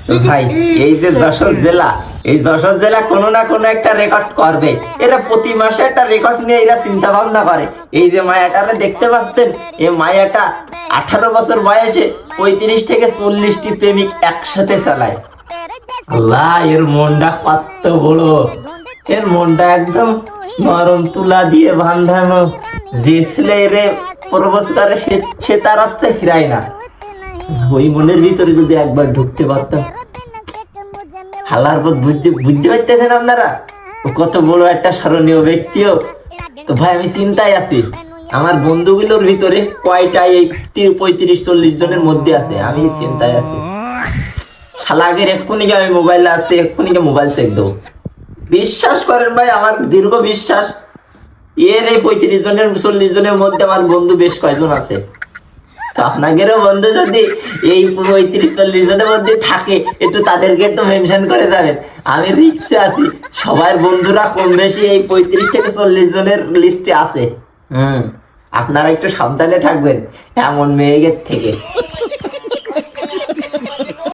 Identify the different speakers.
Speaker 1: তো ভাই এই যে যশোর জেলা, এই যশোর জেলা কোনো না কোনো একটা রেকর্ড করবে। এরা প্রতি মাসে একটা রেকর্ড নিয়ে এরা চিন্তা ভাবনা করে। এই যে মায়াটারে দেখতে পাচ্ছেন, এই মায়াটা 18 বছর বয়সে 35 থেকে 40টি প্রেমিক একসাথে চালায়। আল্লাহ, এর মনটা কত বড়! এর মনটা একদম নরম তুলা দিয়ে বাঁধানো। যে ছেলে এরে প্রপোজ করে সে তার আত্মে ফিরায় না। ওই মনের ভিতরে যদি একবার ঢুকতে পারতাম। হালার পথ বুঝতে পারতেছেন আপনারা? ও কত বড় একটা স্মরণীয় ব্যক্তিও। তো ভাই আমি চিন্তায় আছি, আমার বন্ধুগুলোর ভিতরে কয়টা এই 35-40 জনের মধ্যে আছে, আমি চিন্তায় আছি। শালাগের এক্ষুনি আমি মোবাইলে আসছে, এক্ষুনি মোবাইল চেক দেবো। বিশ্বাস করেন ভাই, আমার দীর্ঘ বিশ্বাস, এর এই 35-40 জনের মধ্যে আমার বন্ধু বেশ কয়জন আছে। তো আপনাদেরও বন্ধু যদি এই 35-40 জনের মধ্যে থাকে, একটু তাদেরকে একটু মেনশন করে যাবেন। আমি রিক্সে আছি, সবার বন্ধুরা কম বেশি এই 35 থেকে 40 জনের লিস্টে আছে। আপনারা একটু সাবধানে থাকবেন এমন মেয়েদের থেকে।